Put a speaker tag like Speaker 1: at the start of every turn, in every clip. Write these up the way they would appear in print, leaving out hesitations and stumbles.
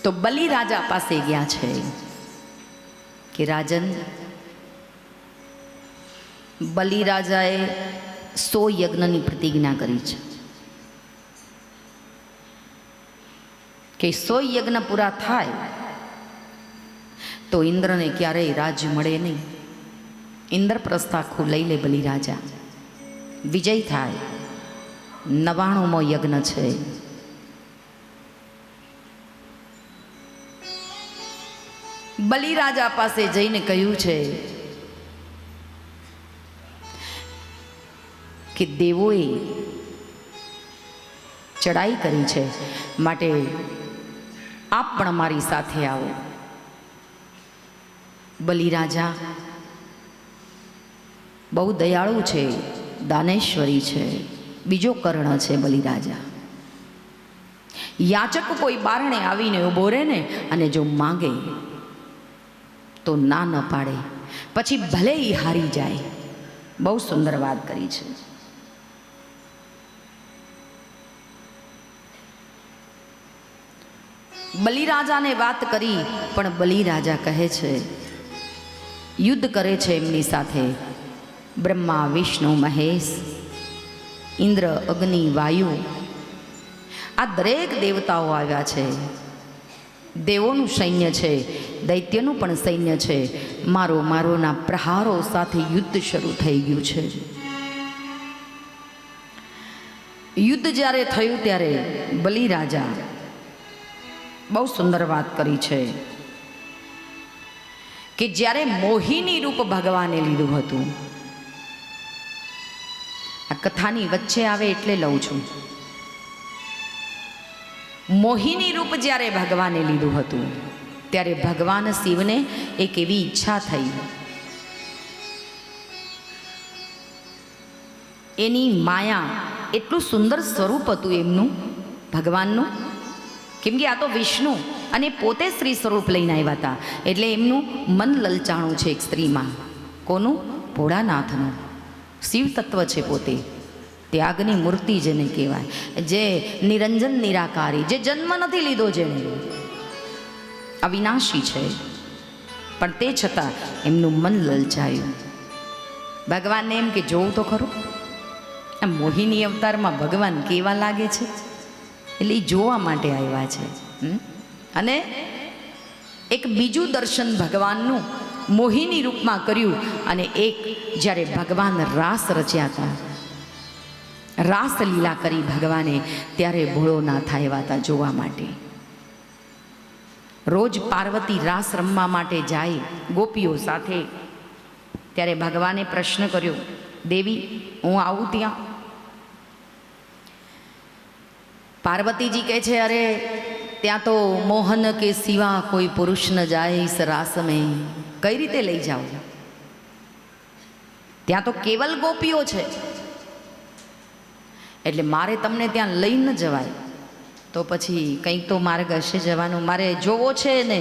Speaker 1: તો બલિ રાજા પાસે ગયા છે કે રાજન, બલિ રાજાએ 100 યજ્ઞની પ્રતિજ્ઞા કરી છે કે 100 યજ્ઞ પૂરા થાય તો ઇન્દ્રને ક્યારેય રાજ્ય મળે નહીં. ઇન્દ્રપ્રસ્થ આખું લઈ લે બલિ રાજા, વિજય થાય. 99મો યજ્ઞ છે. બલિ રાજા પાસે જઈને કહ્યું છે કે દેવોએ ચડાઈ કરી છે, માટે આપ પણ મારી સાથે આવો. બલિ રાજા બહુ દયાળુ છે, દાનેશ્વરી છે, બીજો કર્ણ છે બલિ રાજા. યાચક કોઈ બારણે આવીને ઊભો રહે ને અને જો માંગે તો ના ન પાડે, પછી ભલે એ હારી જાય. બહુ સુંદર વાત કરી છે. બલિ રાજાને વાત કરી, પણ બલિ રાજા કહે છે, યુદ્ધ કરે છે એમની સાથે બ્રહ્મા, વિષ્ણુ, મહેશ, ઇન્દ્ર, અગ્નિ, વાયુ, આ દરેક દેવતાઓ આવ્યા છે. દેવોનું સૈન્ય છે, દૈત્યનું પણ સૈન્ય છે. મારોના પ્રહારો સાથે યુદ્ધ શરૂ થઈ ગયું છે. યુદ્ધ જ્યારે થયું ત્યારે બલિ રાજા બહુ સુંદર વાત કરી છે કે જ્યારે મોહિની રૂપ ભગવાને લીધું હતું, આ કથાની વચ્ચે આવે એટલે લઉં છું. મોહિની રૂપ જ્યારે ભગવાને લીધું હતું ત્યારે ભગવાન શિવને એક એવી ઈચ્છા થઈ, એની માયા, એટલું સુંદર સ્વરૂપ હતું એમનું ભગવાનનું, કેમ કે આ તો વિષ્ણુ અને પોતે સ્ત્રી સ્વરૂપ લઈને આવ્યા હતા, એટલે એમનું મન લલચાણું છે એક સ્ત્રીમાં. કોનું? ભોળાનાથનું. શિવ તત્વ છે પોતે, ત્યાગની મૂર્તિ જેને કહેવાય, જે નિરંજન નિરાકારી, જે જન્મ નથી લીધો, જેને અવિનાશી છે, પણ તે છતાં એમનું મન લલચાયું. ભગવાનને એમ કે જોવું તો ખરું આ મોહિની અવતારમાં ભગવાન કેવા લાગે છે, એટલે એ જોવા માટે આવ્યા છે. અને એક બીજું દર્શન ભગવાનનું મોહિની રૂપમાં કર્યું. અને એક જ્યારે ભગવાન રાસ રચ્યા હતા, રાસલીલા કરી ભગવાને, ત્યારે ભોળોનાથ આવ્યા હતા જોવા માટે. રોજ પાર્વતી રાસ રમવા માટે જાય ગોપીઓ સાથે, ત્યારે ભગવાને પ્રશ્ન કર્યો, દેવી હું આવું ત્યાં? પાર્વતીજી કહે છે, અરે ત્યાં તો મોહન કે સિવા કોઈ પુરુષ ન જાય ઇસ રાસ મેં. કઈ રીતે લઈ જાઓ? ત્યાં તો કેવલ ગોપીઓ છે, એટલે મારે તમને ત્યાં લઈ ન જવાય. તો પછી કંઈક તો માર્ગ હશે જવાનું. મારે જોવો છે ને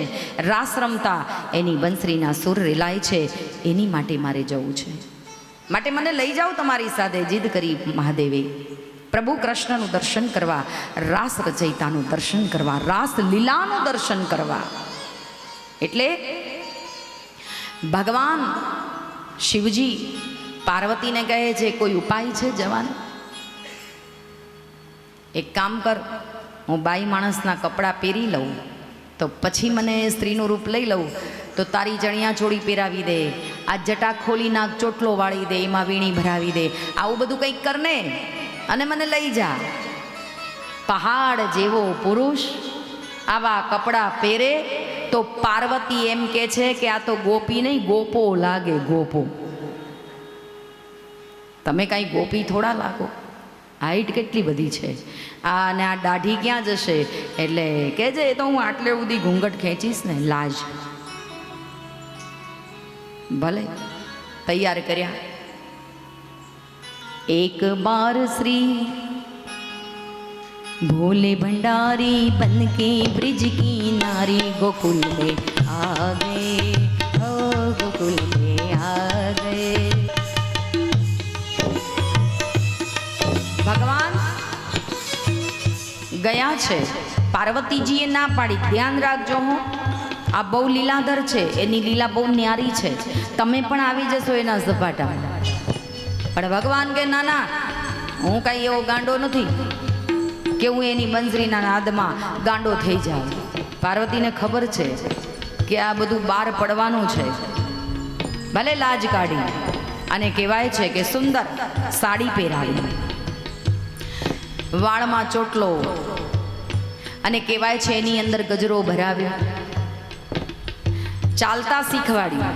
Speaker 1: રાસ રમતા, એની બંસરીના સુર રેલાય છે, એની માટે મારે જવું છે, માટે મને લઈ જાઓ તમારી સાથે. જીદ કરી મહાદેવે પ્રભુ કૃષ્ણનું દર્શન કરવા, રાસ રચયિતાનું દર્શન કરવા, રાસ લીલાનું દર્શન કરવા. એટલે ભગવાન શિવજી પાર્વતીને કહે છે, કોઈ ઉપાય છે જવાનો? એક કામ કર, હું બાઈ માણસના કપડાં પહેરી લઉં, તો પછી મને સ્ત્રીનું રૂપ લઈ લઉં, તો તારી ચણિયા ચોળી પહેરાવી દે, આ જટા ખોલી નાખ, ચોટલો વાળી દે, એમાં વીણી ભરાવી દે, આવું બધું કંઈક કરને અને મને લઈ જા. પહાડ જેવો પુરુષ આવા કપડાં પહેરે તો પાર્વતી એમ કે છે કે આ તો ગોપી નહીં, ગોપો લાગે, ગોપો. તમે કાંઈ ગોપી થોડા લાગો, હાઈટ કેટલી બધી છે, અને આ દાઢી ક્યાં જશે? એટલે કહેજે એ તો હું આટલે સુધી ઘૂંઘટ ખેંચીશ ને, લાજ. ભલે તૈયાર કર્યા. एक बार श्री भोले भंडारी बन के ब्रिज की नारी गोकुल में आ गए, ओ गोकुल में आ गए. भगवान ગયા છે પાર્વતીજીએ ના પાડી, ધ્યાન રાખજો હો, આ બહુ લીલાધર છે, એની લીલા બહુ ન્યારી છે, તમે પણ આવી જશો એના ઝપાટામાં. પણ ભગવાન કે ના ના, હું કાંઈ એવો ગાંડો નથી કે હું એની બંસરીના નાદમાં ગાંડો થઈ જાઉં. પાર્વતીને ખબર છે કે આ બધું બહાર પડવાનું છે. ભલે લાજ કાઢી અને કહેવાય છે કે સુંદર સાડી પહેરાવી, વાળમાં ચોટલો, અને કહેવાય છે એની અંદર ગજરો ભરાવ્યો, ચાલતા શીખવાડ્યું.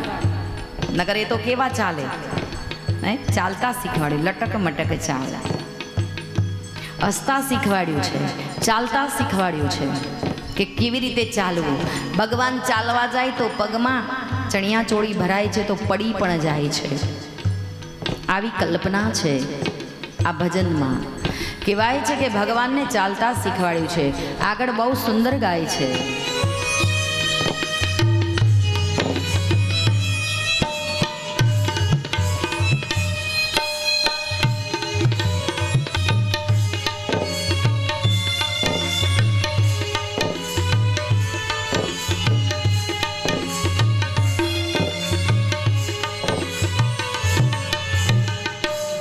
Speaker 1: નગર એ તો કેવા ચાલે, ચાલતા શીખવાડ્યું, લટક મટક ચાલે. હસતા શીખવાડ્યું છે, ચાલતા શીખવાડ્યું છે કે કેવી રીતે ચાલવું. ભગવાન ચાલવા જાય તો પગમાં ચણિયા ચોળી ભરાય છે તો પડી પણ જાય છે. આવી કલ્પના છે આ ભજનમાં. કહેવાય છે કે ભગવાનને ચાલતા શીખવાડ્યું છે. આગળ બહુ સુંદર ગાય છે.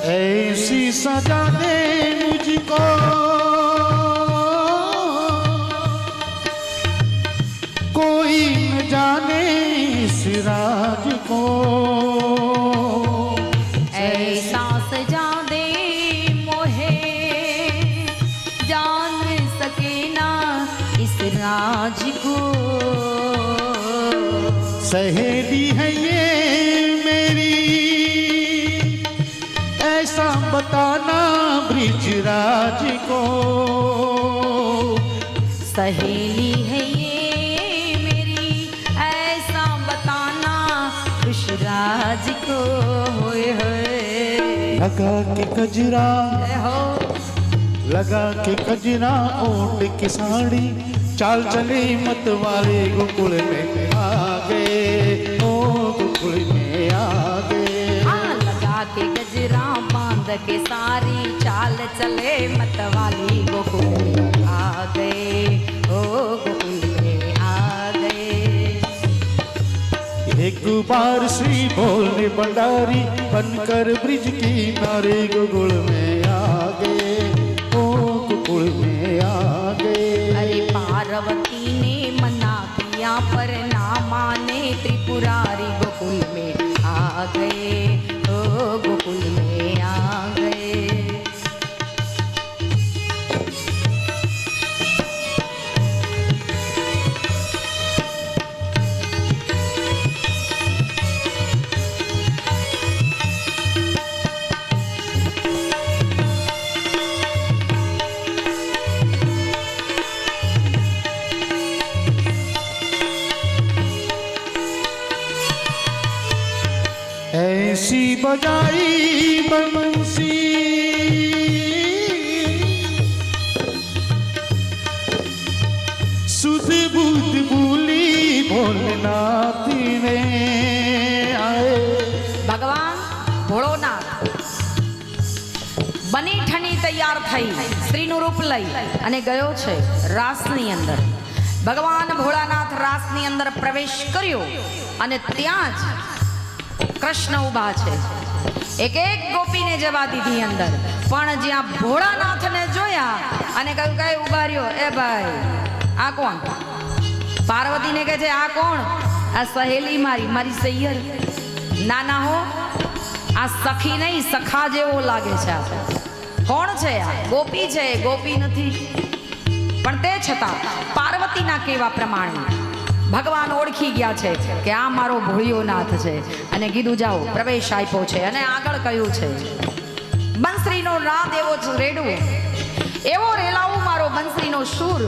Speaker 2: ऐसी सजा दे मुझको कोई न जाने इस राज को,
Speaker 1: ऐसा सजा दे मोहे जान सके ना इस राज को.
Speaker 2: सहेली है ये मेरी ऐसा बताना ब्रिजराज को,
Speaker 1: सहेली है ये मेरी ऐसा बताना ऋषराज को. होए होए
Speaker 2: लगा के कजरा,
Speaker 1: हो
Speaker 2: लगा के कजरा ओट की साड़ी, चाल चले मत वाले गोकुल में आ गए, ओ गोकुल में आ गए.
Speaker 1: हाँ, लगा के गजरा बांध के सारी, चाल चले मतवाली गोकुल में आ गए, ओ गोकुल में आ गए.
Speaker 2: एक बार श्री बोलने भंडारी बनकर ब्रिज की नारे गोकुल में आ गए, ओ गोकुल में आ गए.
Speaker 1: अरे पार्वती ने मना किया पर ना माने, त्रिपुरारी गोकुल में आ गए, ओ गोकुल में आ गए.
Speaker 2: ऐसी बजाई बंसी सुध बुध बोली भोलेनाथ ने आए.
Speaker 1: ભગવાન ભોળોનાથ બની ઠની તૈયાર થઈ, સ્ત્રીનું રૂપ લઈ અને ગયો છે રાસની અંદર. ભગવાન ભોળાનાથ રાસની અંદર પ્રવેશ કર્યો અને ત્યાં જ કૃષ્ણ ઊભા છે. એક એક ગોપીને જવા દીધી અંદર, પણ જ્યાં ભોળાનાથને જોયા અને કહ્યું કઈ ઊભા રહ્યો, એ ભાઈ આ કોણ? પાર્વતીને કહે છે આ કોણ? આ સહેલી મારી, મારી સૈયર. નાના હો, આ સખી નહીં સખા જેવો લાગે છે. આ કોણ છે? આ ગોપી છે, ગોપી નથી. પણ તે છતાં પાર્વતીના કહેવા પ્રમાણે ભગવાન ઓળખી ગયા છે કે આ મારો ભોળિયોનાથ છે અને કીધું જાઓ, પ્રવેશ આપ્યો છે. અને આગળ કહ્યું છે બંસરીનો નાદ એવો રેડવો, એવો રેલાવું મારો બંસરીનો સૂર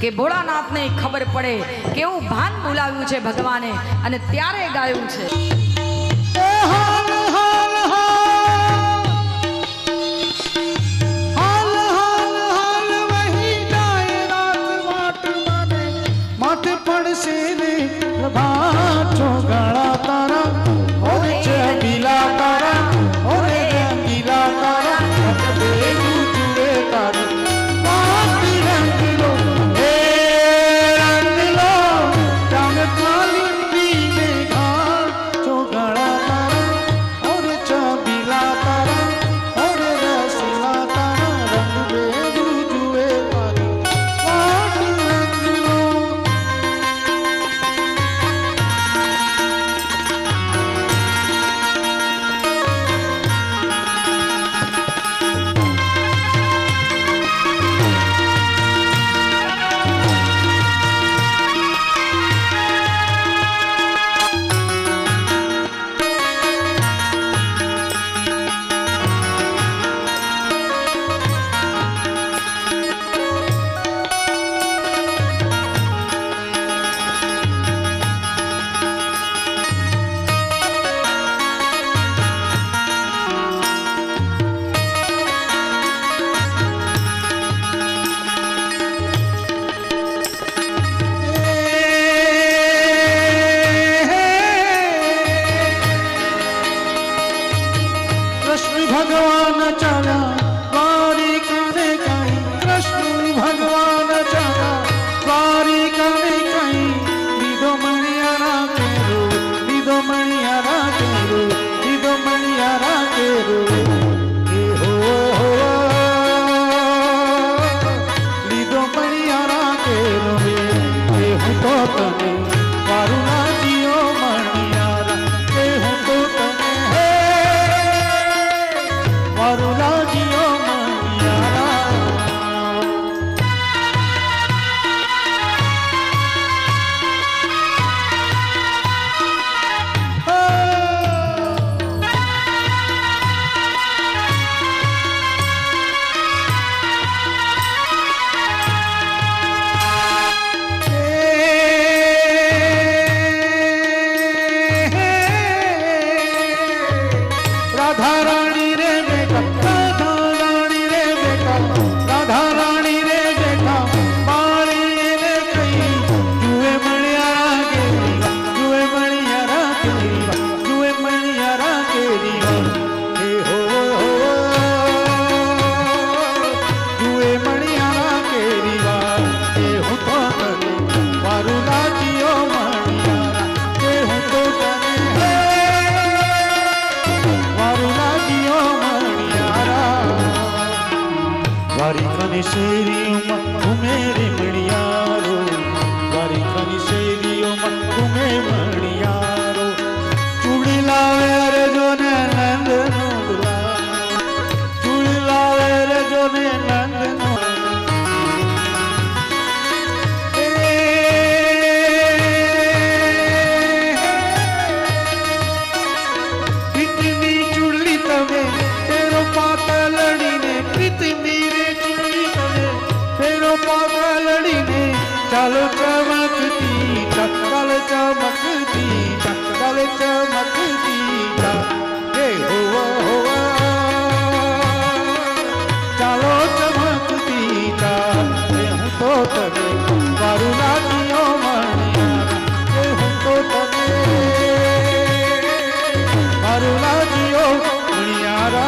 Speaker 1: કે ભોળાનાથને ખબર પડે કેવું ભાન બોલાવ્યું છે ભગવાને, અને ત્યારે ગાયું છે.
Speaker 2: Hey હું તો તને મારું લાજીઓ મણિયારા કે હું તો તને હે મારું લાજીઓ મણિયારા राधा रानी रे बेटा राधा रानी रे बेटा राधा रानी रे बेटा मारी ने कई जुए मणियारा केरी जुए मणियारा केरी हे हो जुए मणियारा केरी हे हो तो तने मारू लाजियो मणियारा हे हो तो तने हे मारू लाजियो मणियारा वारी कने शेरियों घूमे रे मणियारो वारी कने शेरियों घूमे मणियारो चूड़ी लावे रे जोने नंद नो दुलारो चूड़ी लावे रे जोने नंद नो प्रीतमी चूड़ी तवे तेरो पातलड़ी ने प्रीतमी रे चूड़ी तवे तेरो पातलड़ी ने चालो चमकती चकल चमकती चकल चमकती हे हुआ चालो चमकती हे हूँ तो तने मारू लाजियो मणियारा हे हूँ तो तने मारू लाजियो मणियारा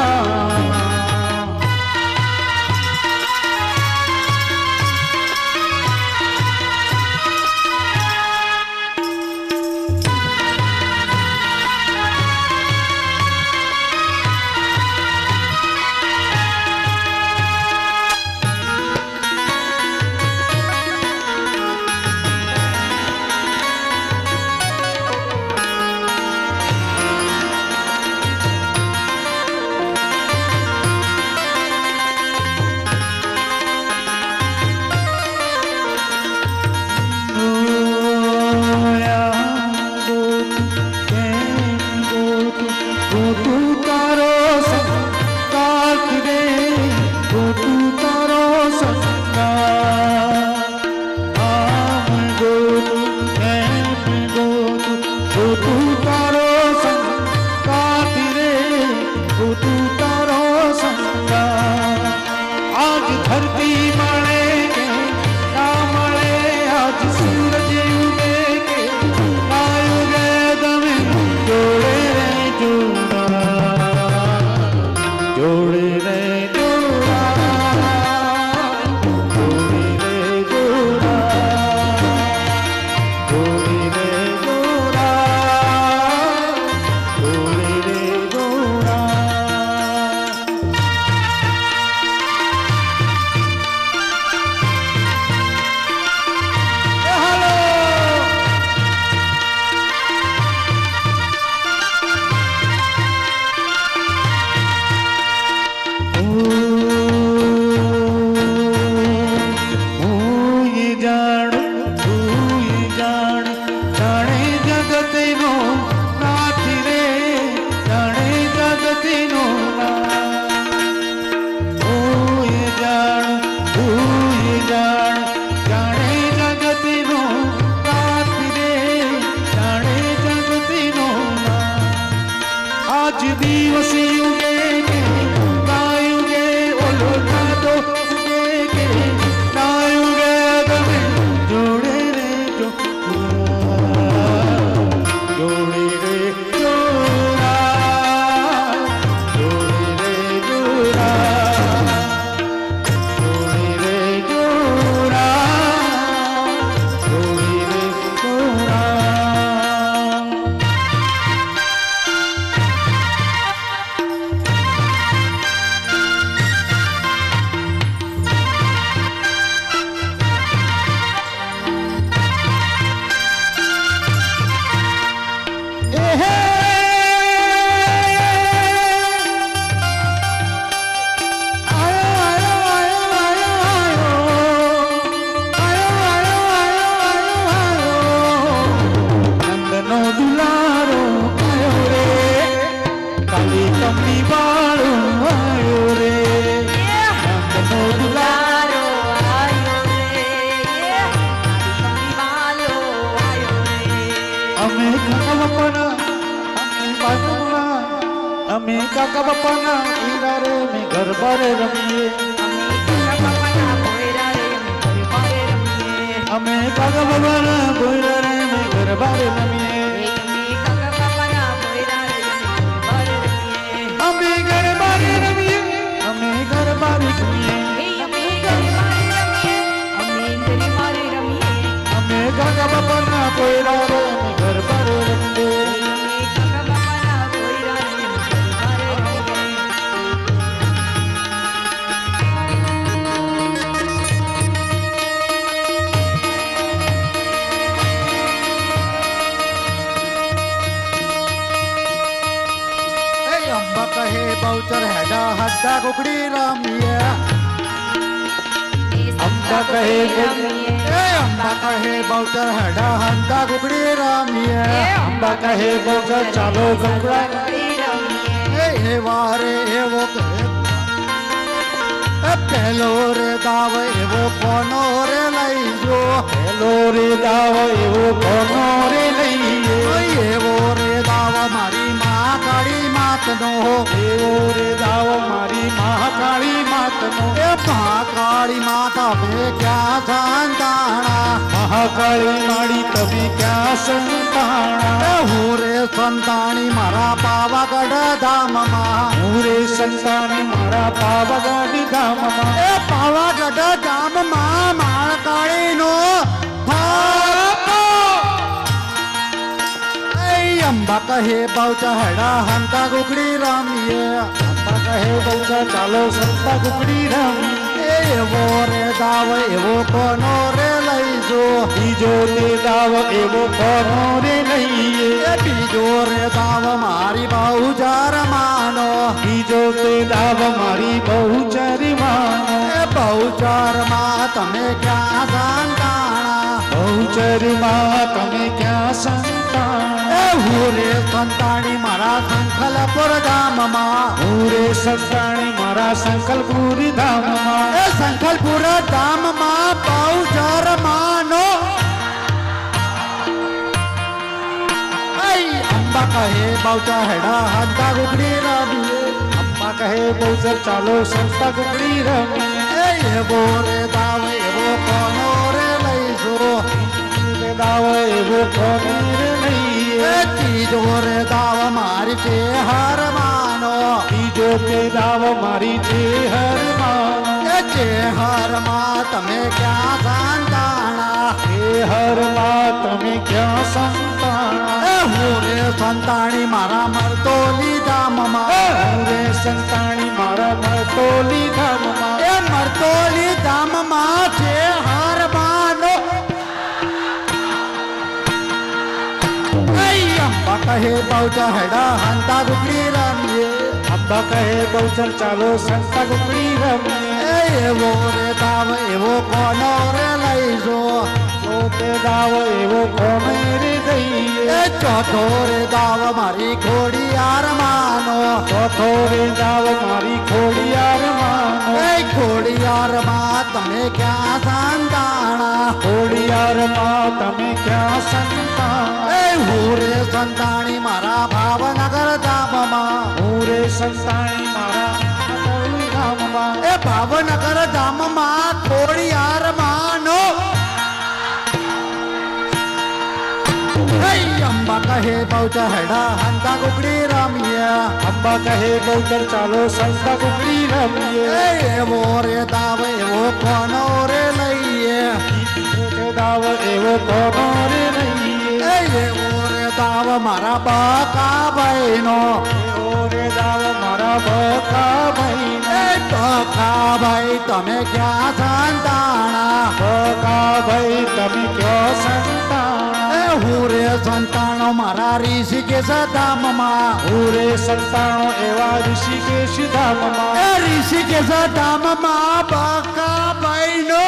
Speaker 2: आज धरती मळे के ना मळे आज सूरज उगे के ना उगे दमे जोड़े रे जोड़ा जोड़े रे जोड़ा जोड़े रे जोड़ा जोड़े रे जोड़ा કાકા બાપાના ઈરા રે અમે ગરબા રે રમીએ અમે કાકા બાપાના ભોયરા રે અમે ગરબા રે રમીએ અમે ગરબા રે રમીએ અમે ગરબા રે રમીએ અમે કાકા બાપાના ભોયરા રે અમે ગરબા રે રમીએ कहे बहुचर हैडा हद्दा कुकड़ी रामिया अम्बा कहे अम्बा कहे बहुचर हैडा हद्दा कुकड़ी रामिया अम्बा कहे बहुचर चालो कुकड़ा ए वारे एवो कहे पहलो रे दाव एवो कोनो रे लई जो पहलो रे दाव एवो कोनो रे लई एवो रे दाव मारी मां काली मात नो एवो रे दाव मारी मां काली मात नो ए महाकाली माता में क्या संताना महाकाली माड़ी तभी क्या संताना हूँ रे संतानी मारा पावागढ़ धाम मां हूँ रे संतानी मारा पावागढ़ धाम मां ए पावागढ़ धाम मां महाकाली नो अंबा कहे बहुचा हेड़ा हंता कुकड़ी रामिए अंबा कहे बहुचा चालो संता कुकड़ी रामिए एवो रे दाव एवो कोनो रे लई जो बीजो रे दाव एवो कोनो रे लई बीजो रे दाव मारी बहुचार मानो बीजो रे दाव मारी बहुचार मानो बहुचार मां तमे क्या संताना बहुचार मां तमे क्या संताना हूरे संतानी मारा संकलपुर धाम मां हूरे संतानी मारा संकलपुर धाम मां ए संकलपुर धाम मां बहुचर मानो अम्बा कहे बहुचा हेड़ा हंता कुकड़ी रामिए अम्बा कहे बहुचर चालो संता कुकड़ी रामिए ए वो रे दाव एवो कोनो रे लई जो दाव एवो कोनो रे लई तीजो रे दाव मारी चे हर मानो तीजो ते दाव मारी चे हर मानो चे हर माँ तमे क्या संताना चे हर माँ तमे क्या संताना हूरे संतानी मारा मरतोली धाम मां हूरे संतानी मारा मरतोली धाम मां ए मरतोली धाम मां चे हर मानो अम्बा कहे बहुचा हेड़ा हंता कुकड़ी रामिए अम्बा कहे बहुचर चालो संता कुकड़ी रामिए एवो रे दाव एवो कोनो रे लई जो चौथे दाव एवो कोनो रे दई चौथो रे दाव मारी घोड़ी यार मानो चौथो रे दाव मारी घोड़ी यार मानो घोड़ी यार मां तमे क्या संताना घोड़ी यार मां तमे क्या संताना हूरे संतानी मारा भावनगर धाम मां हूरे संतानी मारा धाम मां ए भावनगर धाम मां थोड़ी यार मानो अम्बा कहे बहुचा हेड़ा हंता कुकड़ी रामिया अम्बा कहे बहुचर चालो संता कुकड़ी रामिए वो रे दाव एवो कोनो रे लईए दाव एवो कोनो रे लईए वो रे दाव मारा बका बहनो रे दाव मारा बका बहनो बका भाई तमे क्या संताना बका भाई तमे क्या संताना हूरे संतानो मारा ऋषिकेश धाम मां हूरे संतानो एवा ऋषिकेश धाम मां ऋषिकेश धाम मां बका बहनो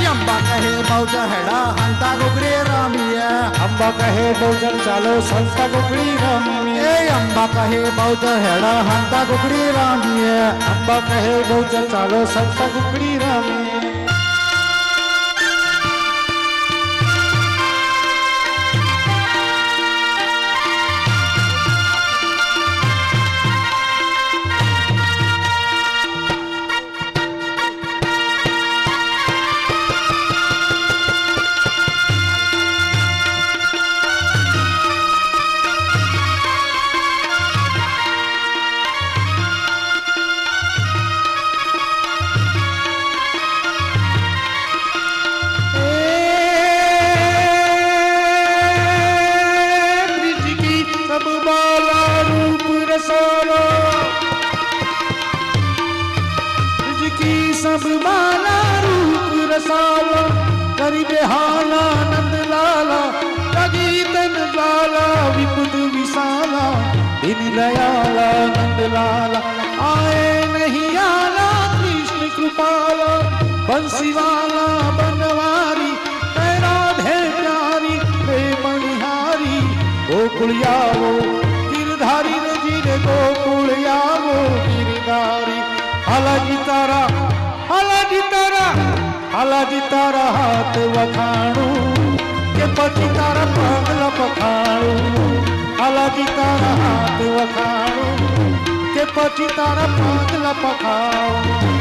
Speaker 2: अम्बा कहे बहुचा हेड़ा हंता कुकड़ी रामिए अम्बा कहे बहुचर चालो संता कुकड़ी रामिए अम्बा कहे बहुचर हेड़ा हंता कुकड़ी रामिए अम्बा कहे बहुचर चालो संता कुकड़ी रामिए दयाला नंद लाला आए नहीं आला कृष्ण कृपाला बंसी वाला बनवारी राधे प्यारी रे मणिहारी गोकुलियावो गिरधारी रे जी रे गोकुलियावो गिरधारी हालाजी तारा हालाजी तारा हालाजी तारा हाथ वखाणू के पति तारा पगला पखाणू हालाजी तारा हाथ वखाणू के पति तारा पगला पखाणू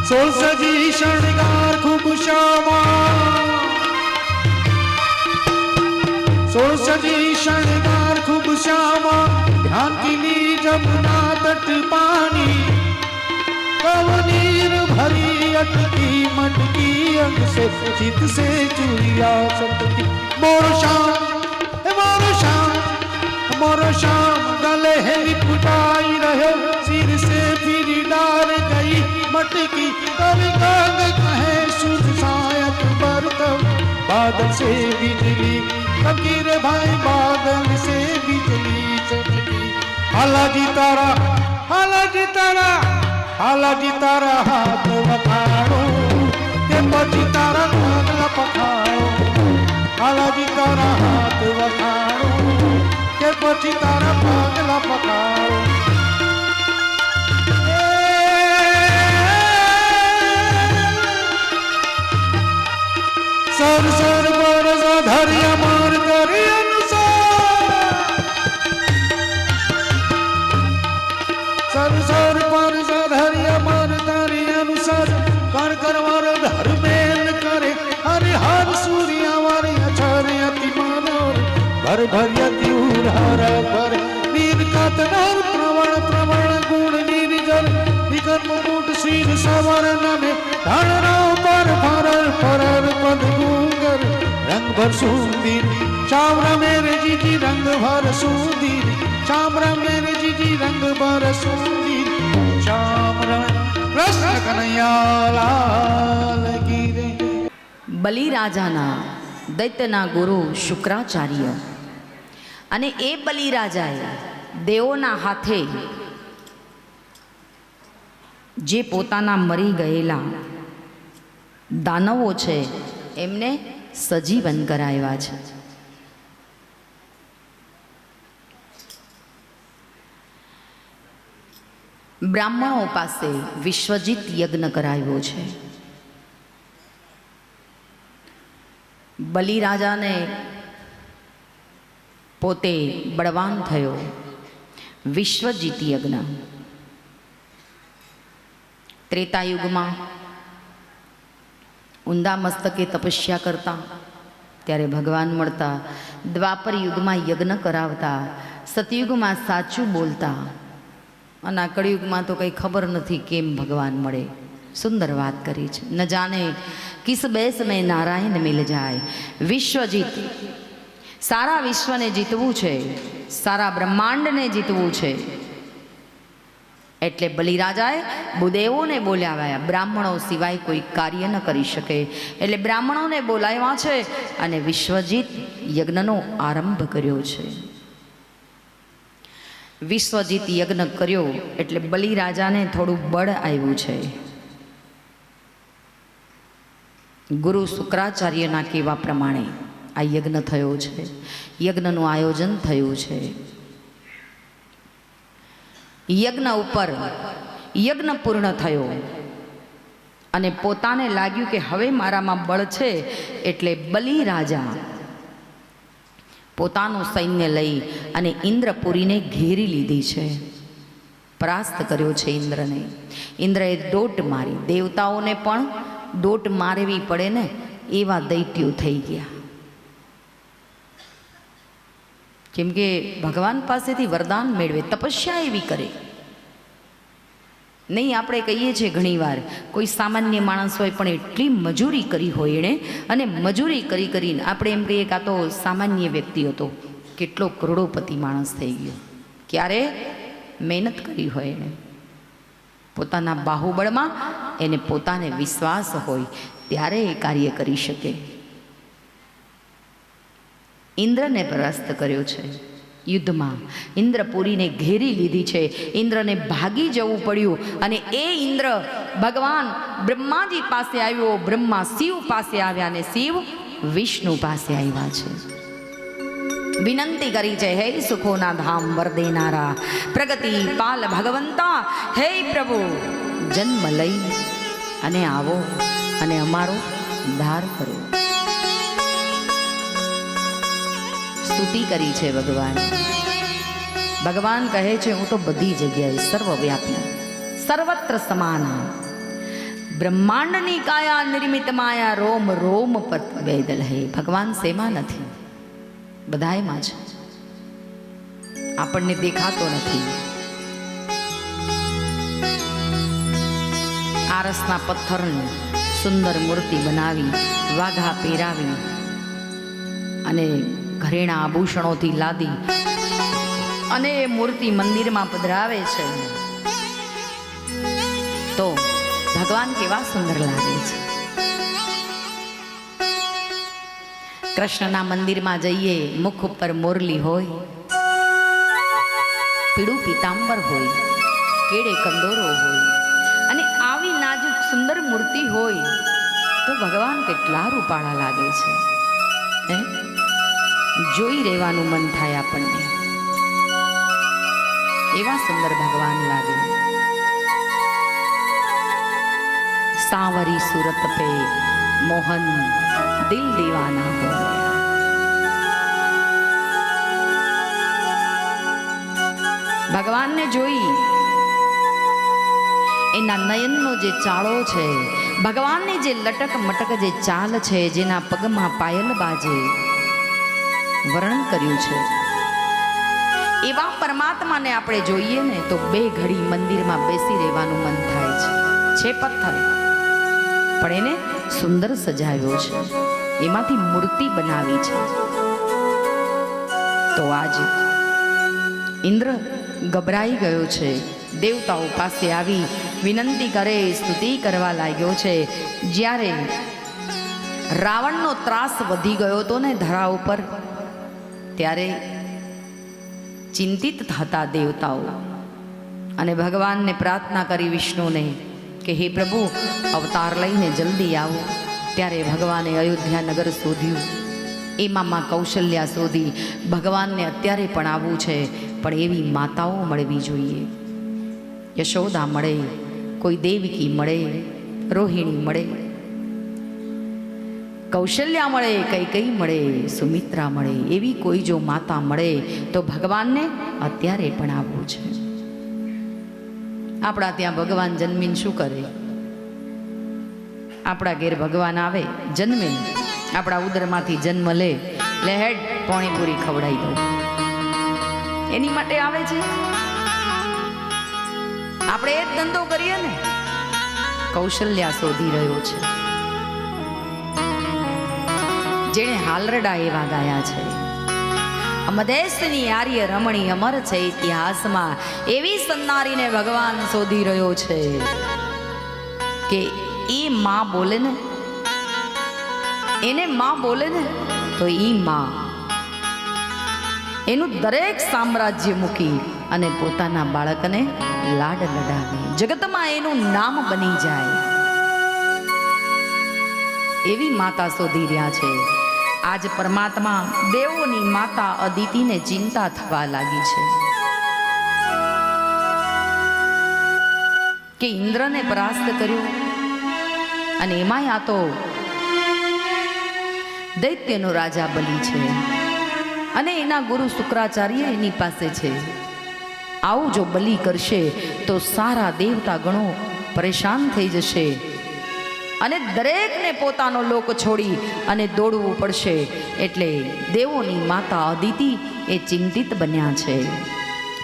Speaker 2: सोल सजी शृंगार खूब श्यामा सोल सजी शृंगार खूब श्यामा ध्यान की ली जमुना तट पानी कवनीर भरी अटकी मटकी अंग से चित से चुरिया सटकी मोरो शाम गले है लिपटाई रहे सिर से फिर डार गई मटकी कवि काग कहे सुध सायक बरतम बादल से बिजली फकीर भाई बादल से बिजली चमकी हालाजी तारा हालाजी तारा हालाजी तारा हाथ वखाणो के पति तारा पगला पखाणो हालाजी तारा हाथ वखाणो के पति तारा पगला पखाणो सर सर बरस धरिया मार करी अनुसार सर सर बरस धरिया मार करी अनुसार कर करवार धर्मेल करे हरि हर सूर्या वारी अछर अति मानोर भर भर यति उधार पर नीर कतनर प्रवण प्रवण गुण निर्जर निकट मुकुट श्रीर सवरण में धरणो पर भरल परर पद गुंगर रंग भर सुंदर चावरा मेरे जी रंग भर सुंदर चावरा मेरे जी रंग भर सुंदर चावरा कृष्ण कन्हैया लाल की रे।
Speaker 1: બલિરાજાના દૈત્યના ગુરુ શુક્રાચાર્ય અને એ બલિરાજાએ દેવોના હાથે જે પોતાના મરી ગયેલા દાનવો છે એમને સજીવન કરાવ્યા છે. બ્રાહ્મણો પાસે વિશ્વજીત યજ્ઞ કરાવ્યો છે. બલિરાજાને પોતે બળવાન થયો. વિશ્વજીત યજ્ઞ ત્રેતાયુગમાં ઊંધા મસ્તકે તપસ્યા કરતા ત્યારે ભગવાન મળતા, દ્વાપર યુગમાં યજ્ઞ કરાવતા, સતયુગમાં સાચું બોલતા અને આ કળિયુગમાં તો કંઈ ખબર નથી કેમ ભગવાન મળે. સુંદર વાત કરી છે. ન જાને કિસ બેસ મેં નારાયણ મિલ જાય. વિશ્વજીત, સારા વિશ્વને જીતવું છે, સારા બ્રહ્માંડને જીતવું છે. એટલે બલિરાજાએ ભૂદેવોને બોલાવ્યા. બ્રાહ્મણો સિવાય કોઈ કાર્ય ન કરી શકે એટલે બ્રાહ્મણોને બોલાવ્યા છે અને વિશ્વજીત યજ્ઞનો આરંભ કર્યો છે. વિશ્વજીત યજ્ઞ કર્યો એટલે બલિરાજાને થોડું બળ આવ્યું છે. ગુરુ શુક્રાચાર્યના કહેવા પ્રમાણે આ યજ્ઞ થયો છે. યજ્ઞનું આયોજન થયું છે. યજ્ઞ ઉપર યજ્ઞ પૂર્ણ થયો અને પોતાને લાગ્યું કે હવે મારામાં બળ છે એટલે બલિરાજા પોતાનું સૈન્ય લઈ અને ઇન્દ્રપુરીને ઘેરી લીધી છે. પરાસ્ત કર્યો છે ઇન્દ્રને. ઇન્દ્રએ દોટ મારી. દેવતાઓને પણ દોટ મારવી પડે ને એવા દૈત્યો થઈ ગયા. કેમ કે ભગવાન પાસેથી વરદાન મેળવે, તપસ્યા એવી કરે નહીં. આપણે કહીએ છીએ ઘણીવાર કોઈ સામાન્ય માણસ હોય પણ એટલી મજૂરી કરી હોય એણે, અને મજૂરી કરી કરીને આપણે એમ કહીએ કે આ તો સામાન્ય વ્યક્તિ હતો, કેટલો કરોડોપતિ માણસ થઈ ગયો. ક્યારે મહેનત કરી હોય એણે. પોતાના બાહુબળમાં એને પોતાને વિશ્વાસ હોય ત્યારે એ કાર્ય કરી શકે. ઇન્દ્રને પરાસ્ત કર્યો છે યુદ્ધમાં. ઇન્દ્રપુરીને ઘેરી લીધી છે. ઇન્દ્રને ભાગી જવું પડ્યું અને એ ઇન્દ્ર ભગવાન બ્રહ્માજી પાસે આવ્યો. બ્રહ્મા શિવ પાસે આવ્યા અને શિવ વિષ્ણુ પાસે આવ્યા છે. વિનંતી કરી છે, હે સુખોના ધામ વર દેનારા, પ્રગતિ પાલ ભગવંતા, હે પ્રભુ જન્મ લઈ અને આવો અને અમારો ઉદ્ધાર કરો. સ્તુતિ કરી છે ભગવાન. ભગવાન કહે છે, હું તો બધી જગ્યાએ સર્વવ્યાપી, સર્વત્ર સમાન, બ્રહ્માંડની કાયા નિર્મિત માયા, રોમ રોમ પર વેદલ હે. ભગવાન શેમાં નથી? બધાયમાં છે, આપણને દેખાતો નથી. આરસના પથ્થરની સુંદર મૂર્તિ બનાવી, વાઘા પહેરાવી અને ઘરેણા આભૂષણોથી લાદી અને એ મૂર્તિ મંદિરમાં પધરાવે છે તો ભગવાન કેવા સુંદર લાગે છે. કૃષ્ણના મંદિરમાં જઈએ, મુખ ઉપર મોરલી હોય, પીળું પીતાંબર હોય, કેડે કંદોરો હોય અને આવી નાજુક સુંદર મૂર્તિ હોય તો ભગવાન કેટલા રૂપાળા લાગે છે. હે, જોઈ રહેવાનું મન થાય આપણને. એવા સુંદર ભગવાન લાગે. સાવરી સુરત પે મોહન દિલ દીવાના હો ગયા. ભગવાનને જોઈ એના નયનનો જે ચાળો છે, ભગવાનની જે લટક મટક જે ચાલ છે, જેના પગમાં પાયલ બાજે, વર્ણન કર્યું છે. એવા પરમાત્માને આપણે જોઈએ ને તો બે ઘડી મંદિરમાં બેસી રહેવાનું મન થાય છે. છે પથ્થર પણ એને સુંદર સજાવ્યો છે, એમાંથી મૂર્તિ બનાવી છે. તો આજ ઇન્દ્ર ગભરાઈ ગયો છે. દેવતાઓ પાસે આવી વિનંતી કરે, સ્તુતિ કરવા લાગ્યો છે. જ્યારે રાવણનો ત્રાસ વધી ગયો હતો ને ધરા ઉપર, ત્યારે ચિંતિત થતા દેવતાઓ અને ભગવાનને પ્રાર્થના કરી વિષ્ણુને કે હે પ્રભુ, અવતાર લઈને જલ્દી આવો. ત્યારે ભગવાને અયોધ્યા નગર શોધ્યું. એમાં માં કૌશલ્યા શોધી. ભગવાનને અત્યારે પણ આવવું છે, પણ એવી માતાઓ મળવી જોઈએ. યશોદા મળે, કોઈ દેવકી મળે, રોહિણી મળે, કૌશલ્યા મળે, કૈકેયી મળે, સુમિત્રા મળે, એવી કોઈ જો માતા મળે તો ભગવાનને અત્યારે પણ આવવું છે. આપણા ત્યાં ભગવાન જન્મીને શું કરે? આપણા ઘેર ભગવાન આવે, જન્મે, આપણા ઉદરમાંથી જન્મ લે, હેડ પાણીપુરી ખવડાવી દો, એની માટે આવે છે. આપણે એ જ ધંધો કરીએ ને. કૌશલ્યા શોધી રહ્યો છે, જેણે હાલરડા એવા ગાયા છે. અમદેશની આર્ય રમણી અમર છે ઇતિહાસમાં. એવી સન્નારીને ભગવાન શોધી રહ્યો છે કે એ માં બોલે ને, એને માં બોલે ને તો એ માં એનું દરેક સામ્રાજ્ય મૂકી અને પોતાના બાળકને લાડ લડાવે, જગતમાં એનું નામ બની જાય. એવી માતા શોધી રહ્યા છે. આજ પરમાત્મા દેવોની માતા અદિતિને ચિંતા થવા લાગી છે કે ઇન્દ્રને પરાસ્ત કર્યો અને એમાંય આ તો દૈત્યનો રાજા બલિ છે અને એના ગુરુ શુક્રાચાર્ય એની પાસે છે. આવું જો બલિ કરશે તો સારા દેવતા ગણો પરેશાન થઈ જશે અને દરેકને પોતાનો લોક છોડી અને દોડવું પડશે. એટલે દેવોની માતા અદિતિ એ ચિંતિત બન્યા છે.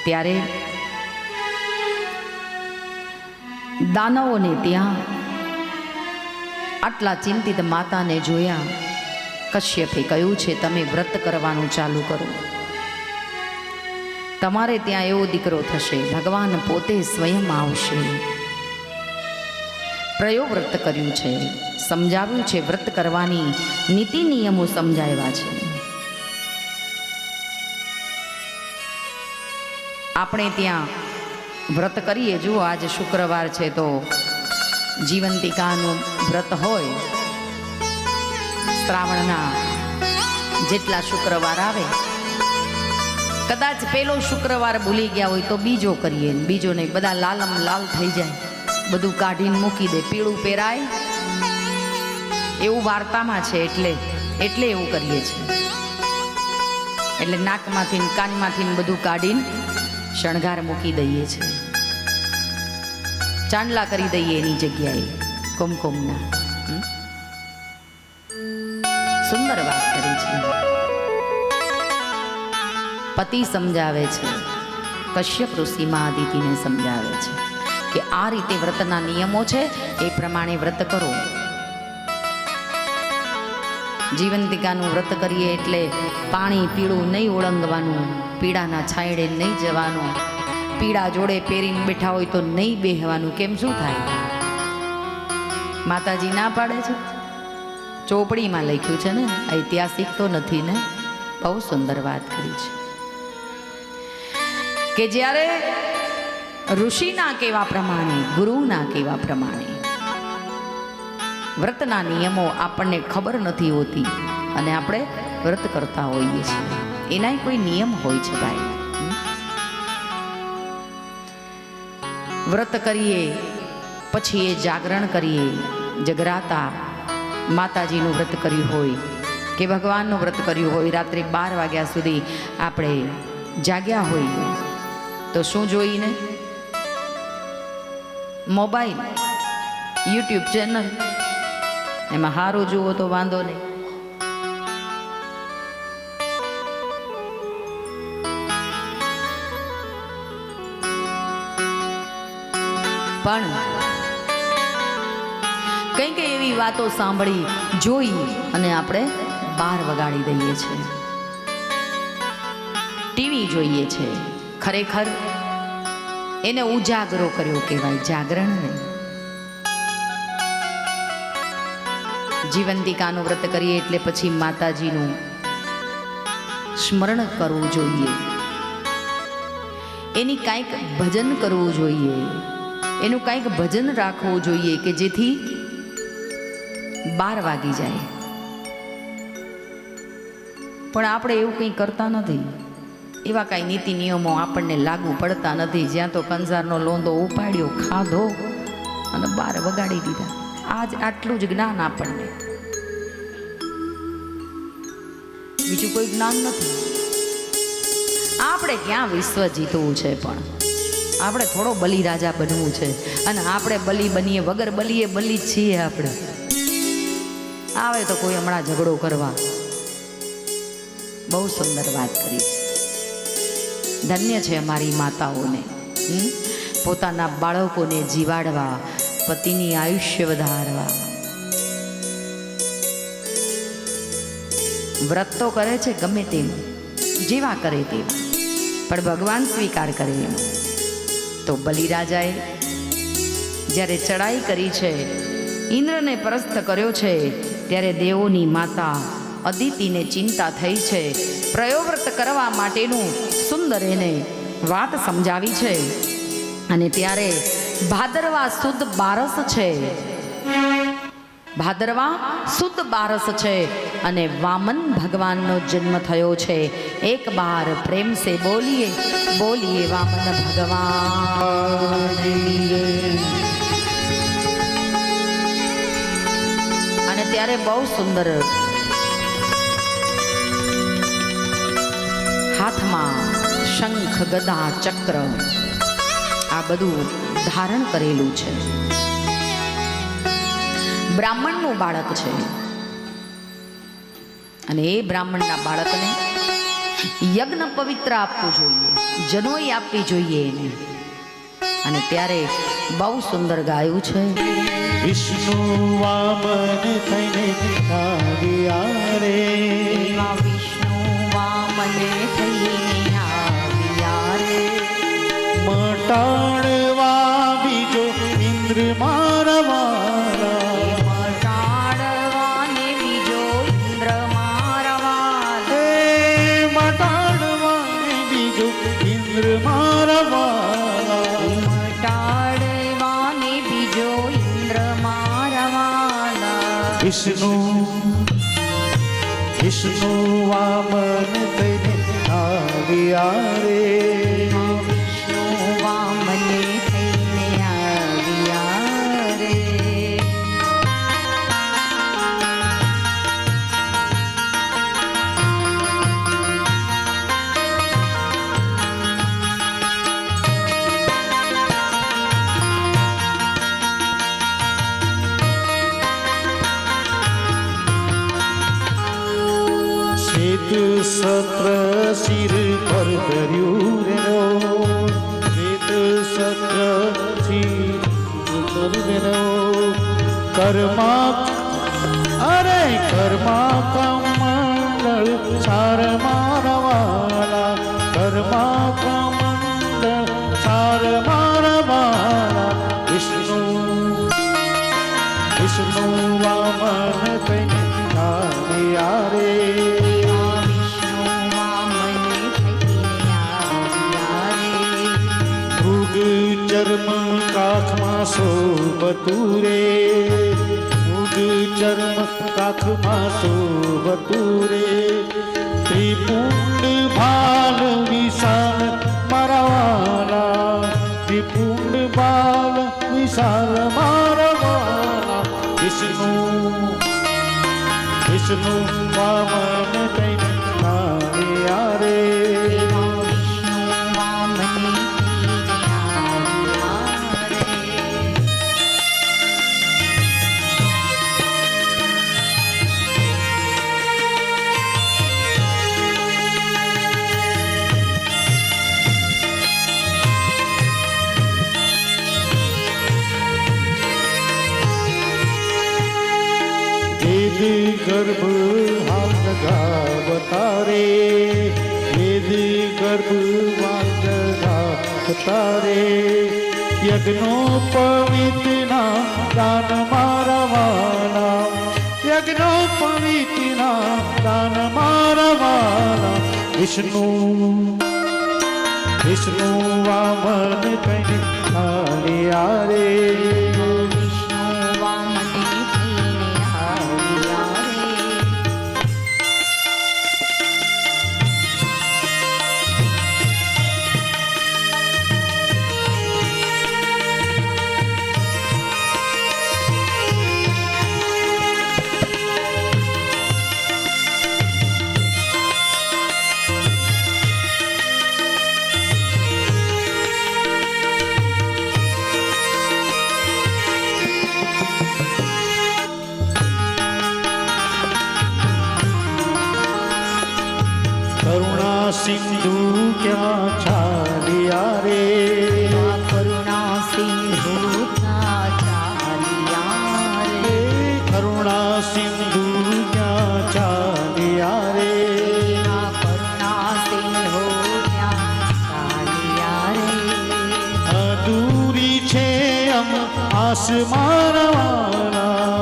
Speaker 1: ત્યારે દાનવોને ત્યાં આટલા ચિંતિત માતાને જોયા. કશ્યપે કહ્યું છે, તમે વ્રત કરવાનું ચાલુ કરો, તમારે ત્યાં એવો દીકરો થશે, ભગવાન પોતે સ્વયં આવશે. પ્રયોવ્રત કર્યું છે, સમજાવ્યું છે, વ્રત કરવાની નીતિ નિયમો સમજાવ્યા છે. આપણે ત્યાં વ્રત કરીએ. જુઓ આજે શુક્રવાર છે તો જીવંતિકાનું વ્રત હોય. શ્રાવણના જેટલા શુક્રવાર આવે, કદાચ પહેલો શુક્રવાર ભૂલી ગયા હોય તો બીજો કરીએ, બીજો નહીં. બધા લાલમ લાલ થઈ જાય, બધું કાઢીને મૂકી દે, પીળું પહેરાય એવું વાર્તામાં છે. એટલે એવું કરીએ છીએ. એટલે નાકમાંથી ને કાનમાંથી ને બધું કાઢીને શણગાર મૂકી દઈએ છીએ, ચાંદલા કરી દઈએ એની જગ્યાએ કુમકુમના. સુંદર વાત કરી છે. પતિ સમજાવે છે, કશ્યપ ઋષિમાં આદિતિને સમજાવે છે કે આ રીતે વ્રતના નિયમો છે, એ પ્રમાણે વ્રત કરો. જીવંતિકાનું વ્રત કરીએ એટલે પાણી પીળું નહીં ઓળંગવાનું, પીળાના છાંયડે નહીં જવાનું, પીળા જોડે પહેરીને બેઠા હોય તો નહીં બેહવાનું. કેમ શું થાય? માતાજી ના પાડે છે. ચોપડીમાં લખ્યું છે ને, ઐતિહાસિક તો નથી ને. બહુ સુંદર વાત કરી છે કે જ્યારે ઋષિના કહેવા પ્રમાણે, ગુરુના કહેવા પ્રમાણે વ્રતના નિયમો આપણને ખબર નથી હોતી અને આપણે વ્રત કરતા હોઈએ છીએ. એના કોઈ નિયમ હોય છે ભાઈ. વ્રત કરીએ પછી એ જાગરણ કરીએ, જગરાતા માતાજીનું વ્રત કર્યું હોય કે ભગવાનનું વ્રત કર્યું હોય, રાત્રે 12 વાગ્યા સુધી આપણે જાગ્યા હોઈએ તો શું જોઈને? મોબાઈલ, યુટ્યુબ ચેનલ, એમાં સારું જુઓ તો વાંધો નહીં. પણ કંઈક એવી વાતો સાંભળી જોઈ અને આપણે 12 વગાડી દઈએ છીએ. ટીવી જોઈએ છે. ખરેખર એને ઉજાગરો કર્યો કહેવાય, જાગરણ નહીં. જીવંતિકાનું વ્રત કરીએ એટલે પછી માતાજીનું સ્મરણ કરવું જોઈએ, એની કાંઈક ભજન કરવું જોઈએ, એનું કાંઈક ભજન રાખવું જોઈએ કે જેથી 12 વાગી જાય. પણ આપણે એવું કંઈ કરતા નથી. એવા કાંઈ નીતિ નિયમો આપણને લાગુ પડતા નથી. જ્યાં તો કંસારનો લોંદો ઉપાડ્યો, ખાધો અને 12 વગાડી દીધા. આજ આટલું જ જ્ઞાન આપણને, બીજું કોઈ જ્ઞાન નથી. આપણે ક્યાં વિશ્વ જીતવું છે, પણ આપણે થોડો બલી રાજા બનવું છે. અને આપણે બલી બનીએ, વગર બલીએ બલી જ છીએ આપણે. આવે તો કોઈ હમણાં ઝઘડો કરવા. બહુ સુંદર વાત કરી છે. ધન્ય છે અમારી માતાઓને, પોતાના બાળકોને જીવાડવા, પતિની આયુષ્ય વધારવા. વ્રત તો કરે છે ગમે તેમ, જેવા કરે તેમ, પણ ભગવાન સ્વીકાર કરે એમ. તો બલિરાજાએ જ્યારે ચડાઈ કરી છે, ઇન્દ્રને પરાસ્ત કર્યો છે, ત્યારે દેવોની માતા અદિતિને ચિંતા થઈ છે. પ્રયોવ્રત કરવા માટેનું સુંદર એને વાત સમજાવી છે. અને ત્યારે ભાદરવા સુદ 12 છે, ભાદરવા સુદ 12 છે અને વામન ભગવાનનો જન્મ થયો છે. એક બાર પ્રેમ સે બોલીએ, બોલીએ વામન ભગવાન. અને ત્યારે બહુ સુંદર હાથમાં શંખ, ગદા, ચક્ર આ બધું ધારણ કરેલું છે. બ્રાહ્મણનું બાળક છે અને એ બ્રાહ્મણના બાળકને યજ્ઞ પવિત્ર આપવું જોઈએ, જનોઈ આપવી જોઈએ એને. અને ત્યારે બહુ સુંદર ગાયું છે.
Speaker 2: વિષ્ણુ વામન થઈને આવ્યા રે,
Speaker 1: વિષ્ણુ વામન થઈને આવ્યા રે,
Speaker 2: મટાડવા બીજો ઇન્દ્ર મારવા વિષ્ણુ વિષ્ણુ વામન થઈને આવ્યા રે
Speaker 1: વિષ્ણુ વામને થઈને આવ્યા રે.
Speaker 2: સત્ર શિર પર ધર્યું રે વેદ સત્ર શિર પર ધર્યો કર્મા અરે કર્મા કમંડળ સાર મારવાલા કર્મા કમંડળ સાર મારવાલા વિષ્ણુ વિષ્ણુ વામન કઈ આવ્યા રે ચર્મ કાખમાં શોભતું રે મુગ ચર્મ કાખમાં શોભતું રે ત્રિપુંડ ભાલ વિશાલ મારવાલા ત્રિપુંડ ભાલ વિશાલ મારવાલા વિષ્ણુ વિષ્ણુ વામન કઈ આવ્યા રે ગર્ભ હાથ લગાવતા રે વેદ ગર્ભ હાથ લગાવતા રે યજ્ઞો પવિત્રના દાન મારવાલા યજ્ઞો પવિત્રના દાન મારવાલા વિષ્ણુ વિષ્ણુ વામન કઈ આવ્યા રે સિંધુ ક્યાં ચાલ્યા રે
Speaker 1: કરુણા સિંધુ ક્યાં ચાલ્યા રે
Speaker 2: કરુણા સિંધુ ક્યાં ચાલ્યા રે
Speaker 1: કરુણા સિંધુ ક્યાં ચાલ્યા રે
Speaker 2: અધૂરી છે અમ આસ મારવાલા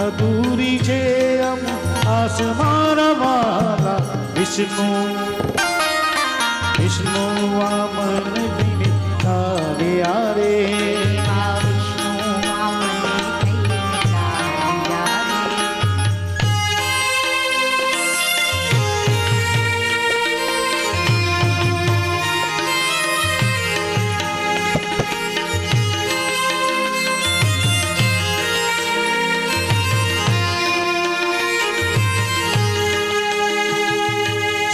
Speaker 2: અધૂરી છે અમ આસ મારવાલા વિષ્ણુ વિષ્ણુ વામન દિને આવ્યા રે
Speaker 1: વિષ્ણુ વામને થઈને આવ્યા રે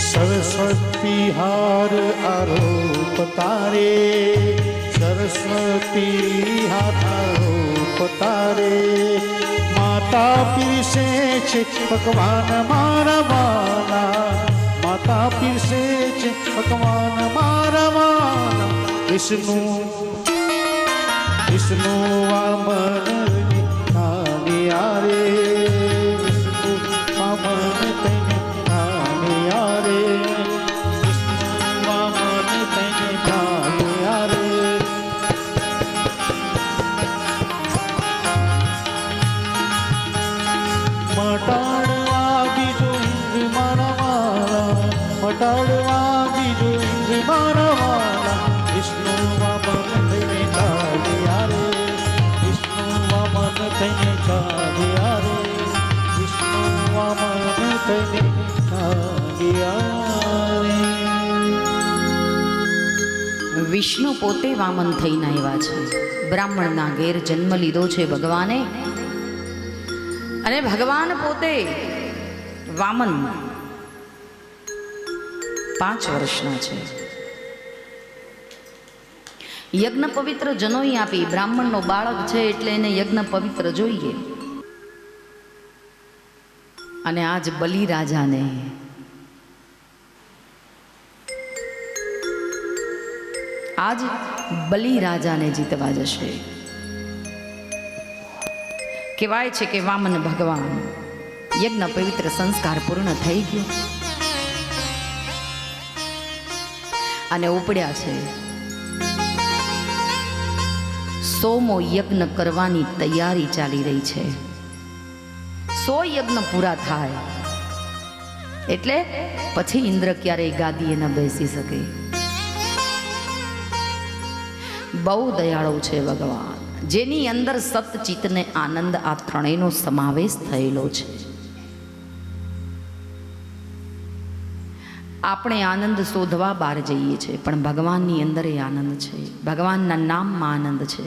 Speaker 2: સરસ્વતી હાર આરોપ તારે સરસ્વતી હાથ આરોપ તારે માતા પીરસે છે ભગવાન મારા વાલા માતા પીરસે છે ભગવાન મારા વાલા વિષ્ણુ વિષ્ણુ વામન આવ્યા રે વિષ્ણુ વામન તને આવ્યા રે મટાડવા બીજો ઇન્દ્ર મારા વાલા મટાડવા બીજો ઇન્દ્ર મારા વાલા વિષ્ણુ વામન થઈને ચાલ્યા રે વિષ્ણુ વામન થઈને ચાલ્યા રે થઈને આવ્યા રે.
Speaker 1: વિષ્ણુ પોતે વામન થઈને આવ્યા છે. બ્રાહ્મણના ઘેર જન્મ લીધો છે ભગવાને, અને ભગવાન પોતે વામન 5 વર્ષના છે. યજ્ઞ પવિત્ર જનોઈ આપી. બ્રાહ્મણનો બાળક છે એટલે એને યજ્ઞ પવિત્ર જોઈએ. અને આજ બલિરાજાને જીતવા જશે. કહેવાય છે કે વામન ભગવાન યજ્ઞ પવિત્ર સંસ્કાર પૂર્ણ થઈ ગયો અને ઉપડ્યા છે. 100મો યજ્ઞ કરવાની તૈયારી ચાલી રહી છે. 100 યજ્ઞ પૂરા થાય એટલે પછી ઇન્દ્ર ક્યારેય ગાદીએ ન બેસી શકે. બહુ દયાળુ છે ભગવાન, જેની અંદર સતચિત્તને આનંદ આ ત્રણેયનો સમાવેશ થયેલો છે. આપણે આનંદ શોધવા બહાર જઈએ છીએ, પણ ભગવાનની અંદર એ આનંદ છે. ભગવાનના નામમાં આનંદ છે.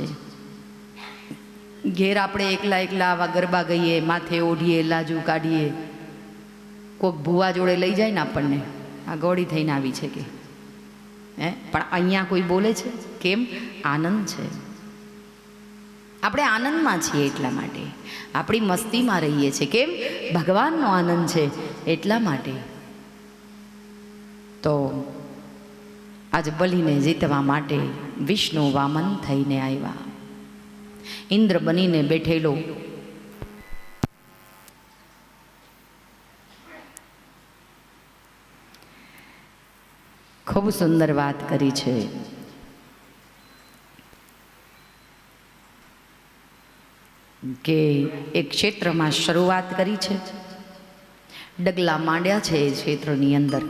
Speaker 1: ઘેર આપણે એકલા આવા ગરબા ગઈએ, માથે ઓઢીએ, લાજુ કાઢીએ, કોઈક ભૂવા જોડે લઈ જાય ને આપણને, આ ગોળી થઈને આવી છે કે પણ અહીંયા કોઈ બોલે છે કેમ? આનંદ છે. આપણે આનંદમાં છીએ એટલા માટે, આપણી મસ્તીમાં રહીએ છીએ. કેમ? ભગવાનનો આનંદ છે એટલા માટે. તો આજ બલિને જીતવા માટે વિષ્ણુ વામન થઈને આવ્યા. ઇન્દ્ર બનીને બેઠેલો ખૂબ સુંદર વાત કરી છે. કે એક ક્ષેત્રમાં શરૂઆત કરી છે, ડગલા માંડ્યા છે એ ક્ષેત્રની અંદર,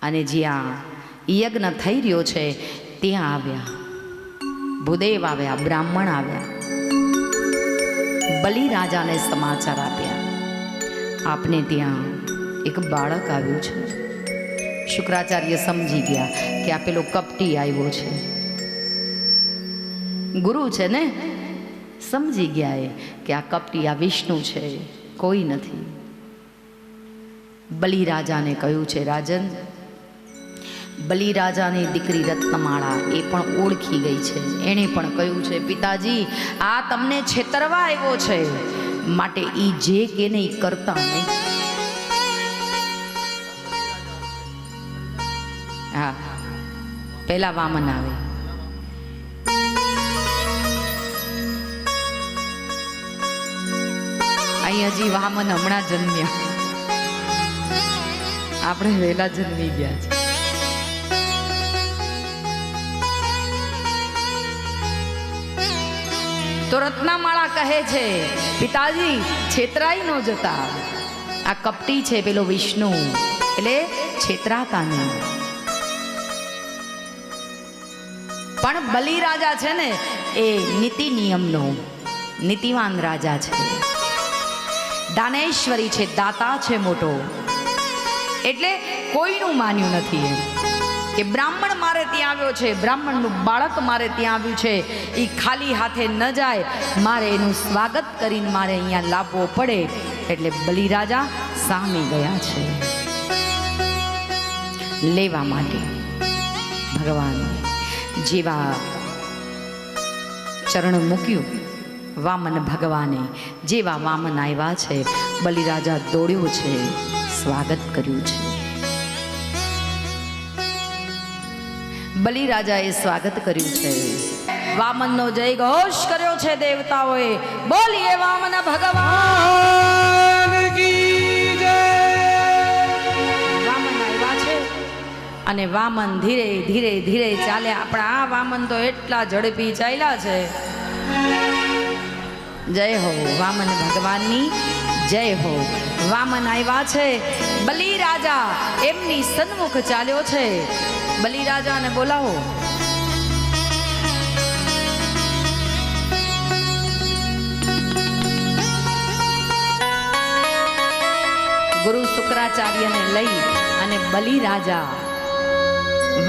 Speaker 1: અને જ્યાં યજ્ઞ થઈ રહ્યો છે ત્યાં આવ્યા ભૂદેવ આવ્યા, બ્રાહ્મણ આવ્યા, બલિરાજાને સમાચાર આપ્યા, આપને ત્યાં એક બાળક આવ્યું છે. શુક્રાચાર્ય સમજી ગયા કે આ પેલો કપટી આવ્યો છે. ગુરુ છે ને, સમજી ગયા એ કે આ કપટી, આ વિષ્ણુ છે, કોઈ નથી. બલિરાજાને કહ્યું છે, રાજન, બલિરાજાની દીકરી રત્નમાળા એ પણ ઓળખી ગઈ છે. એણે પણ કહ્યું છે, પિતાજી આ તમને છેતરવા આવ્યો છે, માટે ઈ જે કે નહીં કરતા નહીં. હા, પેલા વામન આવે. અહીં હજી વામન હમણાં જન્મ્યા, આપણે વહેલા જન્મી ગયા છે. તો રત્નામાળા કહે છે, પિતાજી છેતરાઈ ન જતા, આ કપટી છે પેલો વિષ્ણુ, એટલે છેતરાતા નહીં. પણ બલિરાજા છે ને એ નીતિ નિયમનો નીતિવાન રાજા છે, દાનેશ્વરી છે, દાતા છે મોટો, એટલે કોઈનું માન્યું નથી એમ કે બ્રાહ્મણ મારે ત્યાં આવ્યો છે, બ્રાહ્મણનું બાળક મારે ત્યાં આવ્યું છે, એ ખાલી હાથે ન જાય, મારે એનું સ્વાગત કરીને મારે અહીંયા લાવવો પડે. એટલે બલિરાજા સામે ગયા છે લેવા માટે. ભગવાન જેવા ચરણ મૂક્યું વામન ભગવાને, જેવા વામન આવ્યા છે, બલિરાજા દોડ્યો છે, સ્વાગત કર્યું છે. બલિરાજાએ સ્વાગત કર્યું છે. વામનનો જય ઘોષ કર્યો છે દેવતાઓએ. બોલીએ વામન ભગવાન કી જય. વામન આવ્યા છે અને વામન ધીરે ધીરે ધીરે ચાલ્યા. આપણા આ વામન તો એટલા ઝડપી ચાલ્યા છે. જય હો વામન ભગવાનની જય હો. વામન આવ્યા છે, બલિરાજા એમની સન્મુખ ચાલ્યો છે. બલિરાજાને બોલાવો. શુક્રાચાર્યને લઈ અને બલિ રાજા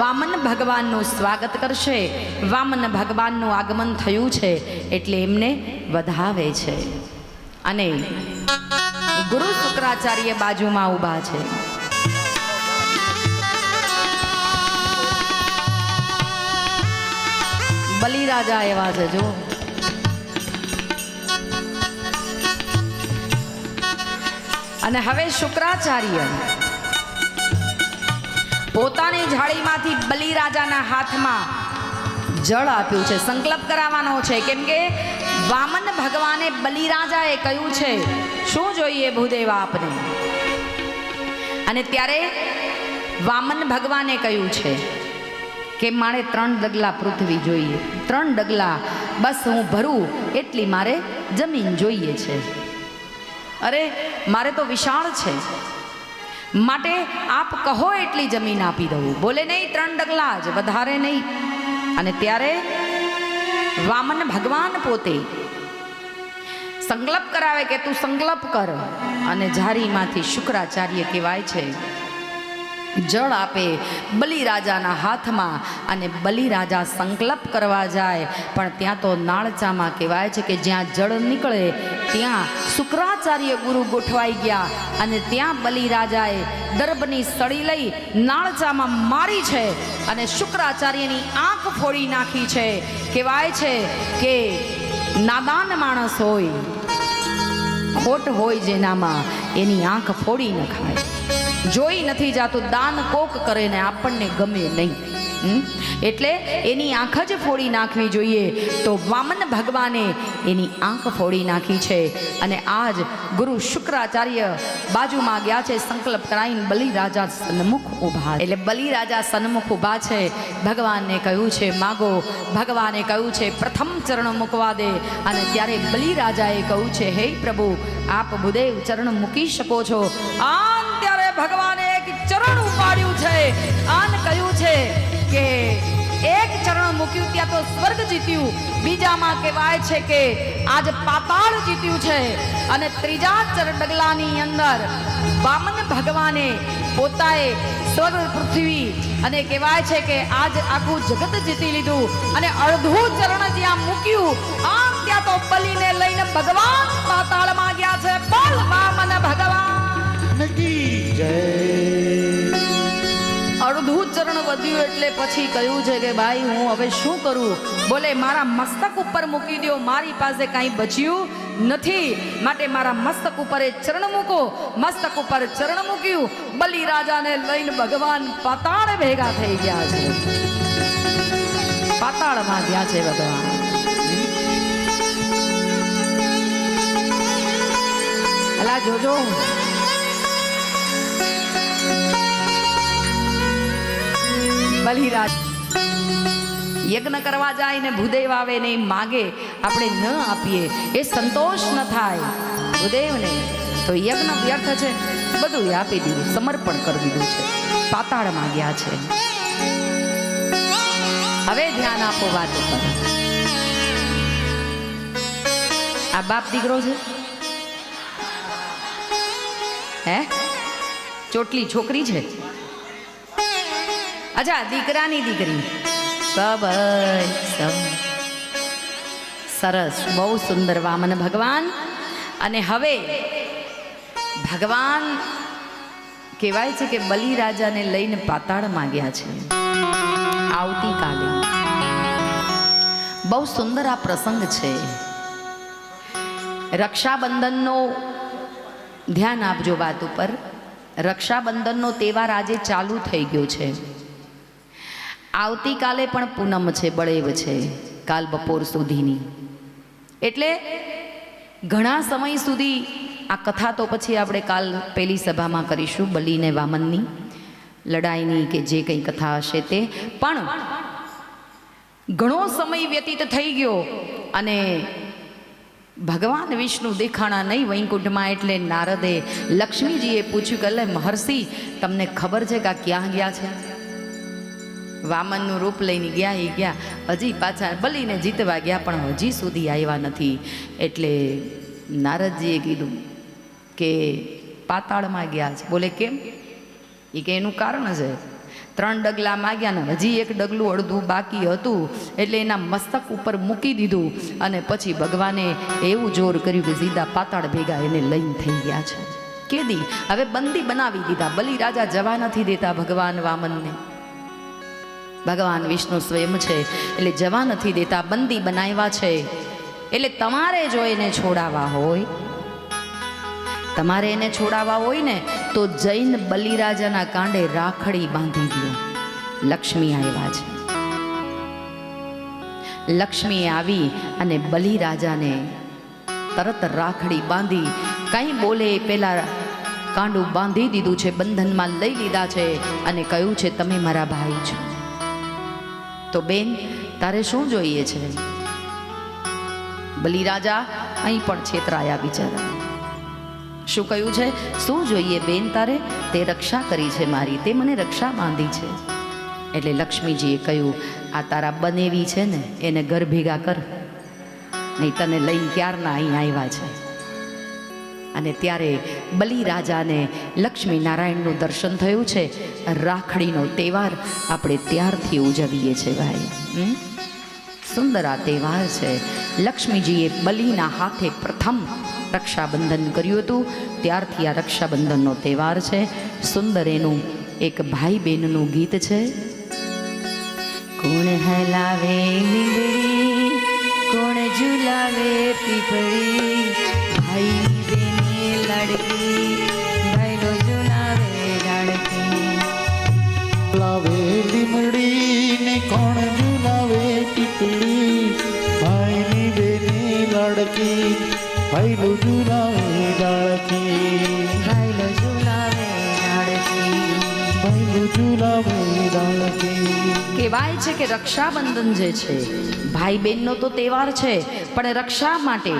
Speaker 1: વામન ભગવાનનું સ્વાગત કરશે. વામન ભગવાનનું આગમન થયું છે એટલે એમને વધાવે છે. અને ગુરુ શુક્રાચાર્ય બાજુમાં ઊભા છે. બલિ રાજા એવા છે જો. અને હવે શુક્રાચાર્ય પોતાની ઝાડીમાંથી બલિ રાજાના હાથમાં જળ આપ્યું છે. સંકલ્પ કરાવવાનો છે, કેમ કે વામન ભગવાને બલિ રાજાએ કહ્યું છે શું જોઈએ ભૂદેવ આપને. અને ત્યારે વામન ભગવાને કહ્યું છે કે મારે 3 ડગલા પૃથ્વી જોઈએ. 3 ડગલા બસ હું ભરું એટલી મારે જમીન જોઈએ છે. અરે મારે તો વિશાળ છે, માટે આપ કહો એટલી જમીન આપી દઉં. બોલે નહીં 3 ડગલા જ, વધારે નહીં. અને ત્યારે વામન ભગવાન પોતે સંકલ્પ કરાવે કે તું સંકલ્પ કર. અને ઝારીમાંથી શુક્રાચાર્ય કહેવાય છે જળ આપે બલિ રાજાના હાથમાં. અને બલિ રાજા સંકલ્પ કરવા જાય, પણ ત્યાં તો નાળચામાં કહેવાય છે કે જ્યાં જળ નીકળે ત્યાં શુક્રાચાર્ય ગુરુ ગોઠવાઈ ગયા. અને ત્યાં બલિ રાજાએ દર્ભની સળી લઈ નાળચામાં મારી છે અને શુક્રાચાર્યની આંખ ફોડી નાખી છે. કહેવાય છે કે નાદાન માણસ હોય, ખોટ હોય જેનામાં, એની આંખ ફોડી નખાય. જોઈ નથી જાતું, દાન કોક કરે ને આપણને ગમે નહીં. એટલે એની આંખ જ ફોડી નાખવી જોઈએ. તો વામન ભગવાને એની આંખ ફોડી નાખી છે. અને આજ ગુરુ શુક્રાચાર્ય બાજુમાં ગયા છે, સંકલ્પ કરાવીને બલિ રાજા સન્મુખ ઊભા. એટલે બલિ રાજા સન્મુખ ઊભા છે. ભગવાનને કહ્યું છે માગો. ભગવાને કહ્યું છે પ્રથમ ચરણ મૂકવા દે. અને ત્યારે બલિ રાજાએ કહ્યું છે હે પ્રભુ, આપ ભૂદેવ ચરણ મૂકી શકો છો. આમ ત્યારે ભગવાને એક ચરણ ઉપાડ્યું છે. આન કહ્યું છે કે એક ચરણ મૂક્યું ત્યાં તો સ્વર્ગ જીત્યું, બીજામાં કહેવાય છે કે આજ પાતાળ જીત્યું છે. અને ત્રીજા ચરણ ડગલાની અંદર વામન ભગવાને પોતાએ સ્વર્ગ પૃથ્વી અને કહેવાય છે કે આજ આખું જગત જીતી લીધું. અને અડધું ચરણ જ્યાં મૂક્યું આમ ત્યાં તો બલિને લઈને ભગવાન પાતાળમાં ગયા છે. બોલ વામન ભગવાન
Speaker 2: કી જય.
Speaker 1: અડધું ચરણ વધ્યું એટલે પછી કહ્યું છે કે ભાઈ હું હવે શું કરું. બોલે મારા મસ્તક ઉપર મૂકી દો, મારી પાસે કાંઈ બચ્યું નથી, માટે મારા મસ્તક ઉપર એ ચરણ મૂકો. મસ્તક ઉપર ચરણ મૂક્યું. બલિ રાજાને લઈને ભગવાન પાતાળ ભેગા થઈ ગયા છે. પાતાળમાં ગયા છે ભગવાન. અલા જોજો, બલિરાજ યજ્ઞ કરવા જાય ને ભૂદેવ આવે ને માગે, આપણે ન આપીએ એ સંતોષ ન થાય ભૂદેવને, તો યજ્ઞ વ્યર્થ છે. બધું આપી દીધું, સમર્પણ કરી દીધું છે. પાતાળમાં ગયા છે. હવે ધ્યાન આપો વાત ઉપર. આ બાપ દીકરો છે હે? ચોટલી છોકરી છે? અચ્છા, દીકરાની દીકરી. સરસ, બહુ સુંદર વામન ભગવાન. અને હવે ભગવાન કહેવાય છે કે બલિ રાજાને લઈને પાતાળમાં ગયા છે. આવતીકાલે બહુ સુંદર આ પ્રસંગ છે. રક્ષાબંધનનો ધ્યાન આપજો વાત ઉપર. રક્ષાબંધનનો તહેવાર આજે ચાલુ થઈ ગયો છે. આવતીકાલે પણ પૂનમ છે, બળેવ છે, કાલ બપોર સુધીની. એટલે ઘણા સમય સુધી આ કથા તો પછી આપણે કાલ પહેલી સભામાં કરીશું, બલિ ને વામનની લડાઈની કે જે કંઈ કથા હશે તે. પણ ઘણો સમય વ્યતીત થઈ ગયો અને ભગવાન વિષ્ણુ દેખાણા નહીં વૈકુંઠમાં. એટલે નારદે લક્ષ્મીજીએ પૂછ્યું કે લે મહર્ષિ, તમને ખબર છે કે આ ક્યાં ગયા છે? વામનનું રૂપ લઈને ગયા એ ગયા, હજી પાછા બલિને જીતવા ગયા પણ હજી સુધી આવ્યા નથી. એટલે નારદજીએ કીધું કે પાતાળમાં ગયા છે. બોલે કેમ? એ કે એનું કારણ છે. 3 ડગલા માગ્યા ને હજી એક ડગલું અડધું બાકી હતું એટલે એના મસ્તક ઉપર મૂકી દીધું અને પછી ભગવાને એવું જોર કર્યું કે સીધા પાતાળ ભેગા એને લઈને થઈ ગયા છે. કેદી હવે બંદી બનાવી દીધા. બલિરાજા જવા નથી દેતા ભગવાન વામનને. ભગવાન વિષ્ણુ સ્વયં છે એટલે જવા નથી દેતા, બંદી બનાવ્યા છે. એટલે તમારે જો એને છોડાવવા હોય, તમારે એને છોડાવવા હોય ને તો જૈન બલિરાજાના કાંડે રાખડી બાંધી દો. લક્ષ્મી આવ્યા છે. લક્ષ્મી આવી અને બલિરાજાને તરત રાખડી બાંધી, કંઈ બોલે પેલા કાંડું બાંધી દીધું છે, બંધનમાં લઈ લીધા છે અને કહ્યું છે તમે મારા ભાઈ છો. તો બેન તારે શું જોઈએ છે? બલિરાજા અહીં પણ છેતરાયા બિચારા. શું કહ્યું છે? શું જોઈએ બેન તારે? તે રક્ષા કરી છે મારી, તે મને રક્ષા બાંધી છે. એટલે લક્ષ્મીજીએ કહ્યું આ તારા બનેવી છે ને એને ઘર ભેગા કર, નહીં તને લઈને ક્યારના અહીં આવ્યા છે. અને ત્યારે બલિરાજાને લક્ષ્મી નારાયણનું દર્શન થયું છે. રાખડીનો તહેવાર આપણે ત્યારથી ઉજવીએ છીએ ભાઈ. સુંદર આ તહેવાર છે. લક્ષ્મીજીએ બલિના હાથે પ્રથમ રક્ષાબંધન કર્યું હતું, ત્યારથી આ રક્ષાબંધનનો તહેવાર છે. સુંદર એનું એક ભાઈ બહેનનું ગીત છે. કોણ હલાવે લીંબડી, કોણ ઝુલાવે પીપળી, ભાઈ બેની લડકી, ભાઈલો ઝુલાવે લાડકી.
Speaker 2: લાવે લીમડી ને કોણ ઝુલાવે પીપળી, ભાઈની બેની લડકી, ભાઈલો ઝુલાવે લાડકી,
Speaker 1: ભાઈલો ઝુલાવે લાડકી,
Speaker 2: ભાઈલો ઝુલાવે લાડકી.
Speaker 1: કહેવાય છે કે રક્ષાબંધન જે છે ભાઈ બહેનનો તો તહેવાર છે, પણ રક્ષા માટે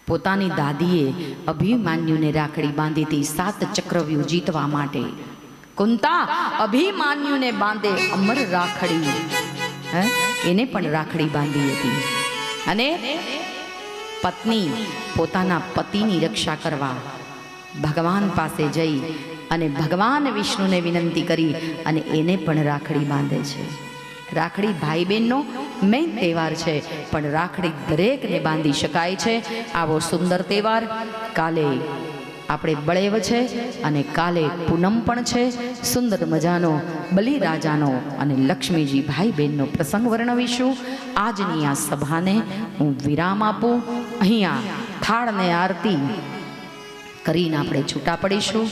Speaker 1: પોતાની દાદીએ અભિમાન્યુને રાખડી બાંધી હતી 7 ચક્રવ્યૂહ જીતવા માટે. કુંતા અભિમાન્યુને બાંધે અમર રાખડી, એને પણ રાખડી બાંધી હતી. અને પત્ની પોતાના પતિની રક્ષા કરવા ભગવાન પાસે જઈ અને ભગવાન વિષ્ણુને વિનંતી કરી અને એને પણ રાખડી બાંધે છે. રાખડી ભાઈ બહેનનો મેઇન તહેવાર છે, પણ રાખડી દરેકને બાંધી શકાય છે. આવો સુંદર તહેવાર કાલે આપણે બળેવ છે અને કાલે પૂનમ પણ છે. સુંદર મજાનો બલિરાજાનો અને લક્ષ્મીજી ભાઈ બહેનનો પ્રસંગ વર્ણવીશું. આજની આ સભાને હું વિરામ આપું. અહીંયા થાળને આરતી કરીને આપણે છૂટા પડીશું.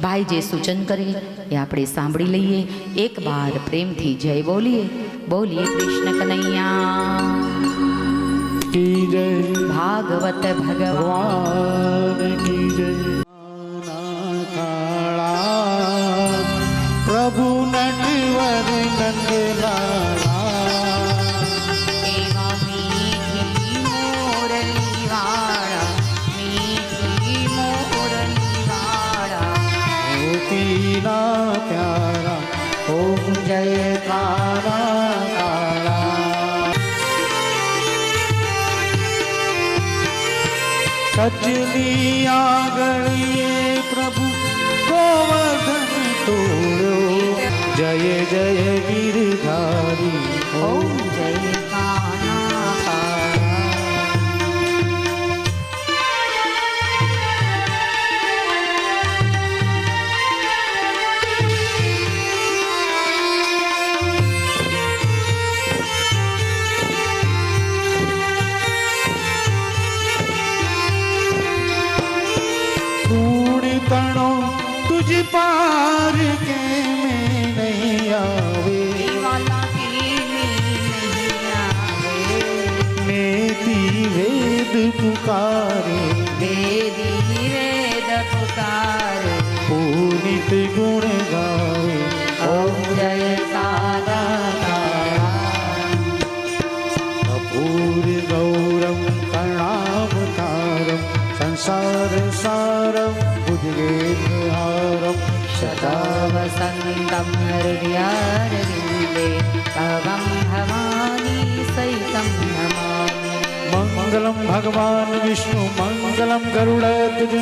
Speaker 1: ભાઈ જે સૂચન કરે એ આપણે સાંભળી લઈએ. એક બાર પ્રેમથી જય બોલીએ. બોલીએ કૃષ્ણ કનૈયા
Speaker 2: કી જય,
Speaker 1: ભાગવત ભગવાન
Speaker 2: કી જય. પ્રભુ નટવર નંદલાલા,
Speaker 1: એવા મીઠી મોરલીવાળા, મીઠી મોરલીવાળા,
Speaker 2: મોતીના પ્યારા ઓમ જય તારા તારા. કચલી આગળીએ પ્રભુ ગોવર્ધન તોડ્યો, જય જય ગિરધારી
Speaker 1: ઓમ જય કાના.
Speaker 2: તણો તુજ પાર કે મેં નહીં આવે, મેતી વેદ પુકારે,
Speaker 1: વેદી વેદ પુકારે,
Speaker 2: પુનિત ગુણ ગાવે
Speaker 1: ઓમ જય તારા તારા.
Speaker 2: કપૂર ગૌરમ કર્ણાવતારમ સંસાર સારમ ભુજગેન્દ્રહારમ
Speaker 1: સદા વસંતમ હૃદયારવિંદે તવં ભવાની સૈतं નમામિ.
Speaker 2: मंगलम भगवान विष्णु मंगलम गरुड़ध्वज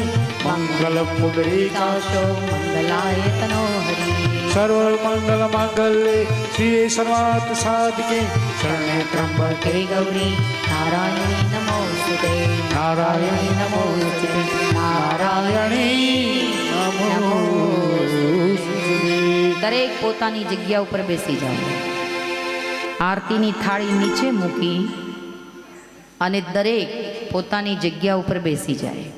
Speaker 2: मंगलम पुंडरीकाक्षो
Speaker 1: मंगलाय तनो हरि
Speaker 2: सर्व मंगल मांगल्ये श्री सर्वार्थ साधिके शरणे त्र्यंबके
Speaker 1: गौरी नारायणी नमोस्तुते
Speaker 2: नारायणी नमोस्तुते नारायणी नमोस्तुते।
Speaker 1: દરેક પોતાની જગ્યા ઉપર બેસી જાઓ. આરતીની થાળી નીચે મૂકી અને દરેક પોતાની જગ્યા ઉપર બેસી જાય.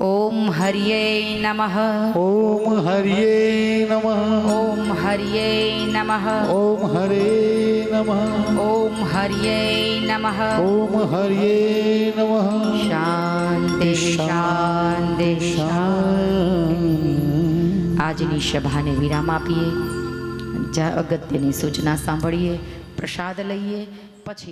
Speaker 1: ઓમ હરિયે નમઃ.
Speaker 2: ओम हरिये नमः।
Speaker 1: ઓમ હરિયે નમઃ.
Speaker 2: ओम हरे नमः।
Speaker 1: ઓમ હરિયે નમઃ.
Speaker 2: ओम हरिये नमः।
Speaker 1: શાંતિ શાંતિ શાંતિ. આજની સભાને વિરામ આપીએ. અગત્યની સૂચના સાંભળીએ, પ્રસાદ લઈએ, પછી